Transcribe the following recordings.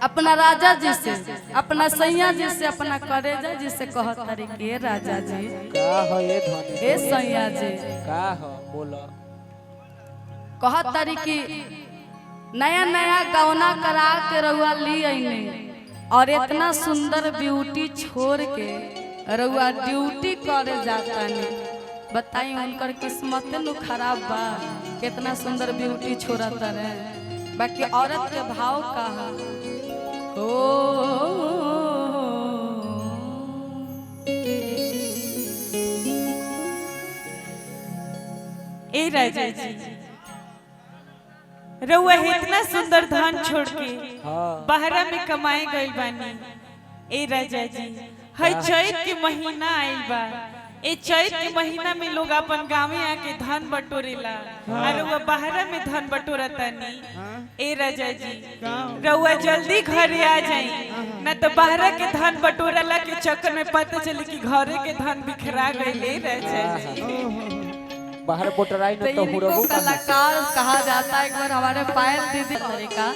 अपना राजा जी से, अपना सैया जी से, अपना करेजा जी से कहत तारी के राजा जी का हो ये धनी ए सैया जी का हो बोलो कहत तारी की नया नया गौना करा के रउआ ली आईने और इतना सुंदर ब्यूटी छोड़ के रउआ ड्यूटी करे जाता नहीं। बताई उनकर किस्मत नु खराब बा, कितना सुंदर ब्यूटी छोड़ता रहे। बाकी औरत के भाव का है ओ ए राजा जी रउआ इतना सुंदर धान छोड़ के बाहरा में कमाए गइल बानी। ए राजा जी हई चैत के महीना आइल बा, ए चैत के महीना में लोग अपन गाँव आके धान बटोरेला और रउआ बाहरा में धान बटोरतानी। ए राजा जी रउआ जल्दी घरे आ जाई, न तो बाहरा के धान बटोरला के चक्कर में पता चले कि घरे के धान बिखरा गइल। राजा जी बाहर पोटराई न तो इनको कलाकार कहा जाता है। एक बार हमारे पायल दीदी तरीका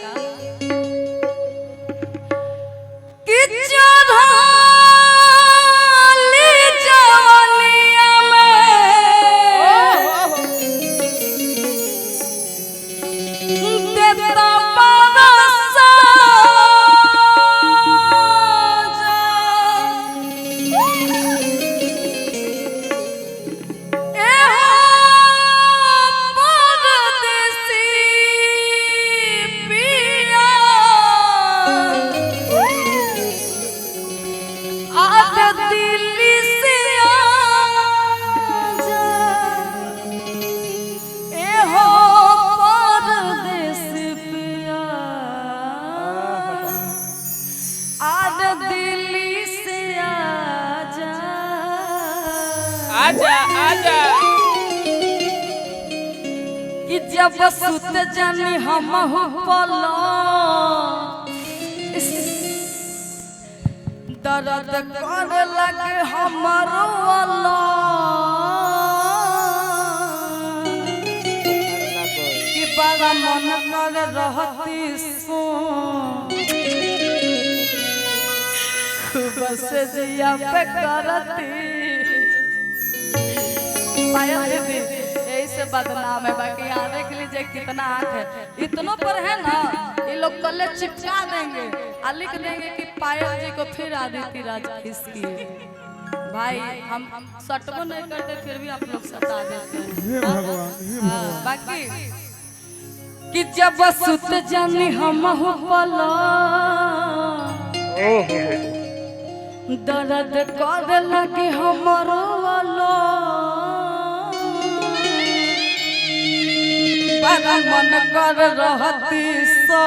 आजा आजा कि जब सुत जानी हम पलो दर्द करे लगे हमारो वाला कि बड़ा मन कर रहती सो खूब से जिया पे करती पायल दीदी यही से बदनाम है। बाकी यहाँ देख लीजिए कितना आँख है, इतनों पर है ना ये लोग कल चिपका देंगे और लिख देंगे कि पायल जी को फिर आदित्य राज खिसकी। भाई हम सटको नहीं करते फिर भी आप लोग सता देते हैं। बाकी कि जब सुत जानी हम पला दर्द कर लगे हमारो वाला बड़ा मन कर रहती सा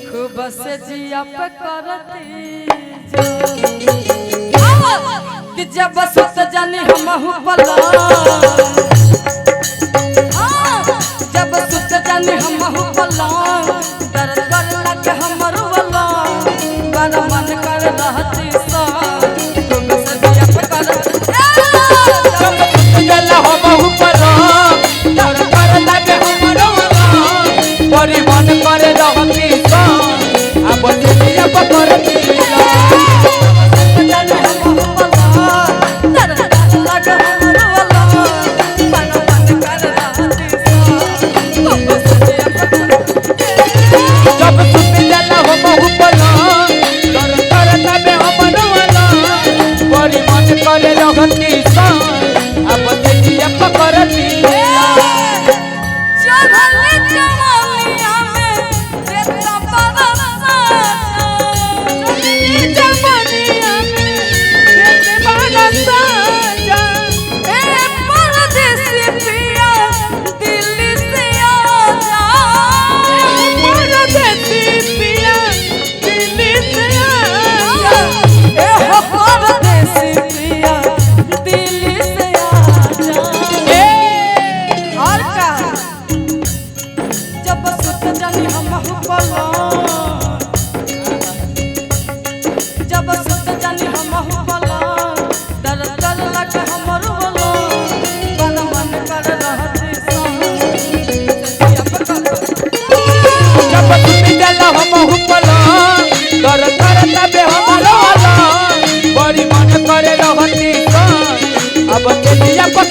खूब से जिया पे करती कि जब सुत जानी हम पला जब सुत जानी हम पला दर्द कर लगे हमारो वाला बड़ा मन कर रहती सा खूब से जिया पे करती जला हो बहु परा दर कर लगे हमरो परी मन करे रहती सा अब दिया पकड़ती जब सुत जला हो बहु परा दर कर लगे हमरो परी मन करे रहती सा अब दिया पकड़ती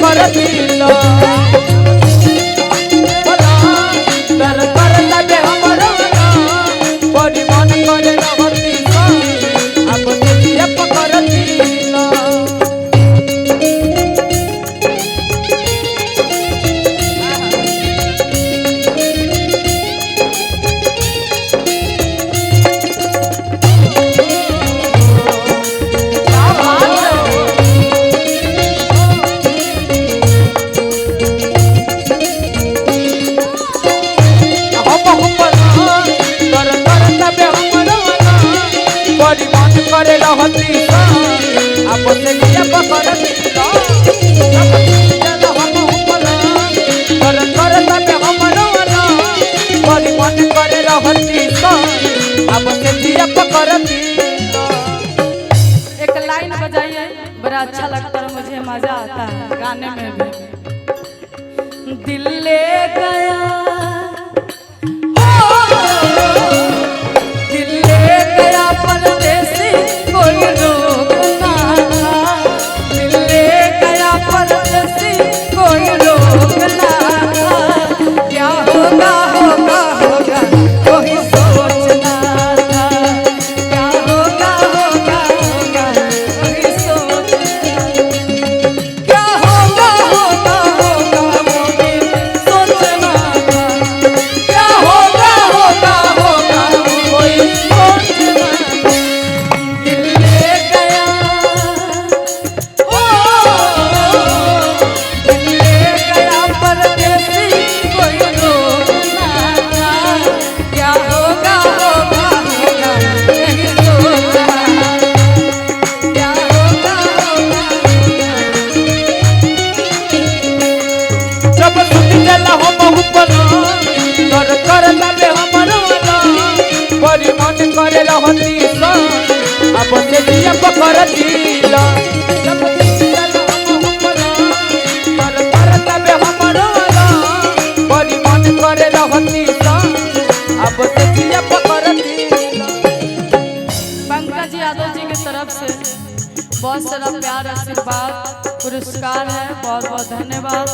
कर दिलो तर करता बे हमरो बड़ी मन करे रहती अब देखिए पकड़ दिलो बड़ी मन करे रहती अब देखिए पकड़ दिलो बड़ी मन करे रहती अब देखिए पकड़ दिलो एक लाइन बजाइए, बड़ा अच्छा लगता है, मुझे मजा आता है गाने में भी। दिल ले गया दिल ले गया परदेसी कोई रोकना था, दिल ले गया परदेसी कोई रोकना था, क्या होगा होगा होगा कोई सोचना था, क्या होगा होगा होगा कोई सोचना, क्या होगा होगा होगा वो भी सोचना था, क्या होगा होगा होगा कोई सोचना, दिल ले गया ओ दिल ले गया परदेसी कोई रोकना था, क्या होगा होगा होगा नहीं सोचना, क्या होगा होगा जब सुन देला हो बहु पना तर करता बे हमरो बड़ी मन करे रहती अब देखिए पकड़ दिलो जब सुन देला हो बहु पना तर करता बे हमरो बड़ी मन करे रहती अब देखिए पकड़ दिलो पंकज यादव जी की तरफ से बहुत सारा प्यार आशीर्वाद पुरस्कार है, बहुत बहुत धन्यवाद।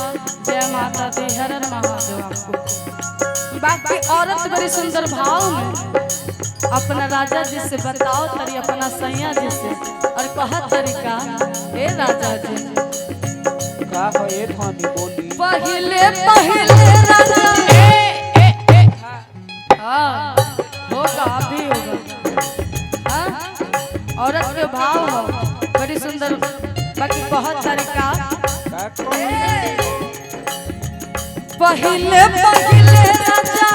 जय माता दी, हर हर महादेव। आपको बाकी औरत बड़ी सुंदर भाव में अपना राजा जी से बताओ तरी अपना सैया जी से और कहा तरीका ए राजा जी का हो ये थानी बोली पहले पहले राजा हाँ होगा अभी होगा हाँ? औरत के भाव हो बड़ी सुंदर बाकी बहुत तरीका पहले पहले राजा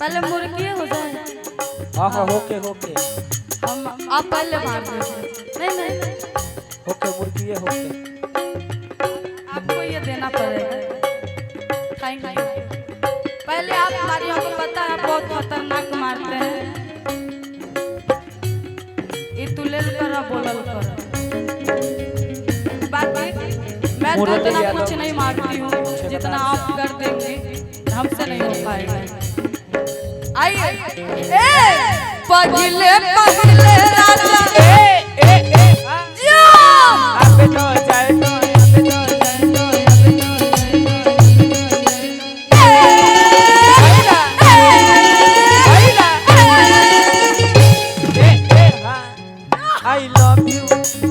पहले मुर्गी हो जाए हां होके हम आप पहले मार दीजिए नहीं होके मुर्गी होके आपको ये देना पड़ेगा थैंक यू पहले आप हमारी हमको पता है आप बहुत खतरनाक मारते हैं ये तुलेल कर बोलल कर बाकी मैं तो इतना कुछ नहीं मारती हूँ जितना आप कर देंगे हमसे नहीं हो पाएगा आइए पहले पहले राजा जियो अबे तो जाए तो I love you,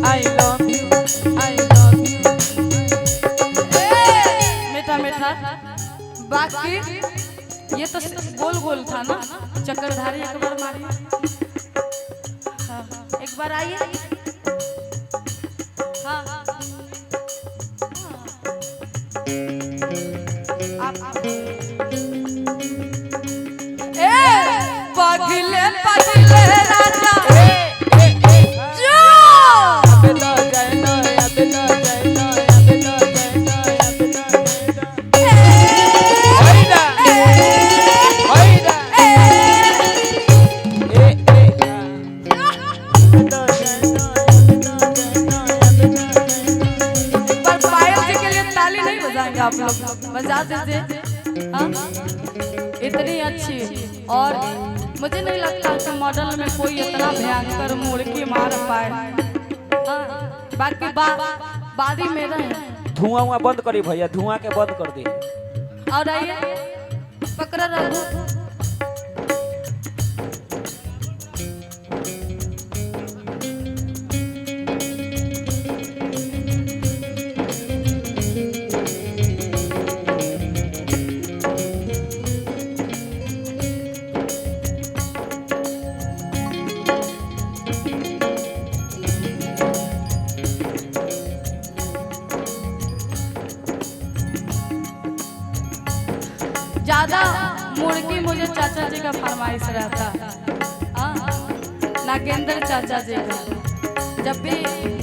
I love you, I love you. मीठा मीठा बाकी ये तो गोल गोल था ना चक्रधारी एक बार मारिए हाँ, एक बार आइए हाँ आप पगले पगले राजा जो अबे तो जाए ना अबे तो जाए ना अबे तो जाए ना अबे तो होइदा होइदा पर पायल जी के लिए ताली नहीं बजाएंगे आप लोग बजा दीजिए हाँ? इतनी अच्छी और मुझे नहीं लगता कि मॉडल में कोई इतना भयंकर मुर्गी मार पाए हाँ? बाकी बारी मेरा है। धुआं उआं बंद करी भैया, धुआं के बंद कर दी। और आइए पकड़ा रहो। ज्यादा मुर्गी मुझे चाचा जी का फरमाइश रहता नागेंद्र चाचा जी का। जब भी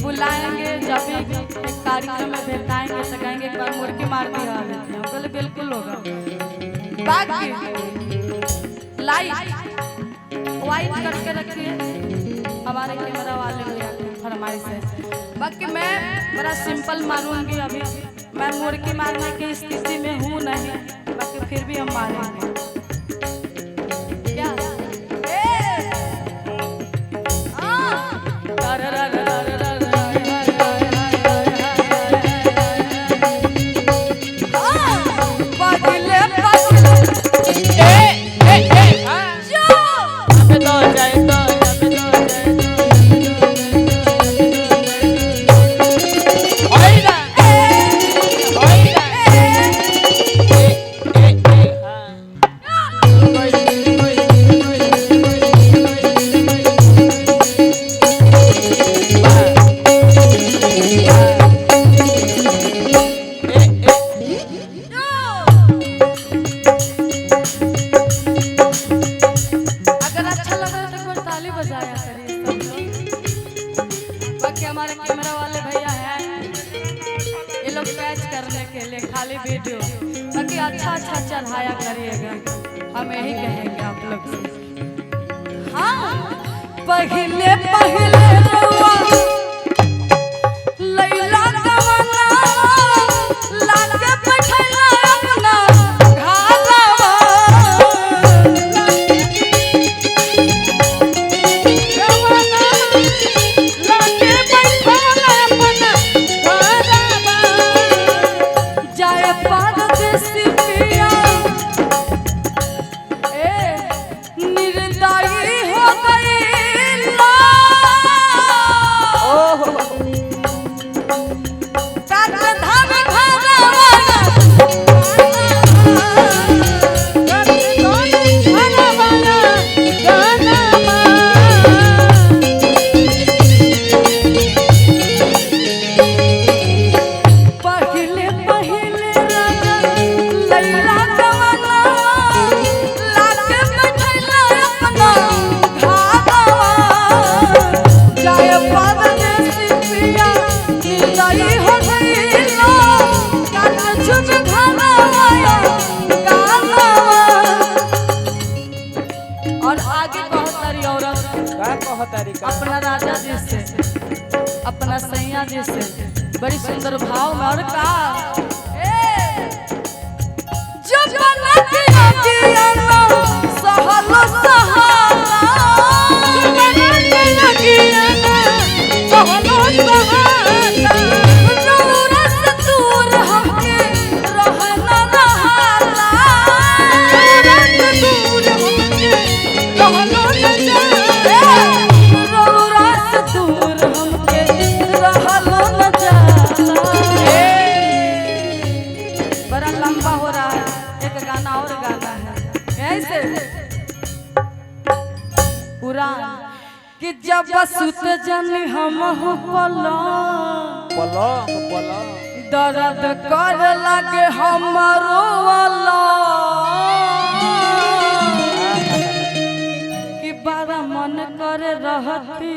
बुलाएंगे, जब भी एक कार्यक्रम में भेटाएंगे तो कहेंगे एक बार मुर्गी मार दिया हम बोले बिल्कुल होगा। बाकी लाइट वाइट करके रखिए, हमारे कैमरा वाले भैया की फरमाइश है। बाकी मैं बड़ा सिंपल मारूंगी, अभी मैं मुर्गी मारने की स्थिति में हूँ नहीं, बाकी फिर भी हम मारेंगे। क्या हमारे कैमरा वाले भैया हैं, ये लोग कैच करने के लिए खाली वीडियो, बाकी अच्छा अच्छा चढ़ाया करिएगा, हम यही कहेंगे आप लोग से। हाँ पहले पहले लैला कवना लाके बैठला अपना घालवा, जाए परदेसी पिया निर्दयी हो गई ला। और आगे बहुत सारी औरत अपना राजा जी से, अपना सैया जी से बड़ी सुंदर भाव में और कहा जब सहलो सहाला बड़ा लंबा हो रहा है, एक गाना और गाना है ऐसे पूरा कि जब सुत जन हम पलंग दर्द कर लगे हमारो वाला कि बड़ा मन करे रहती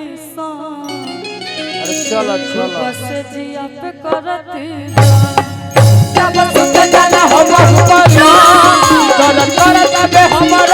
चलो बस जिया पे करती जब सुत जाना हम पलंग दर्द कर लगे हमारो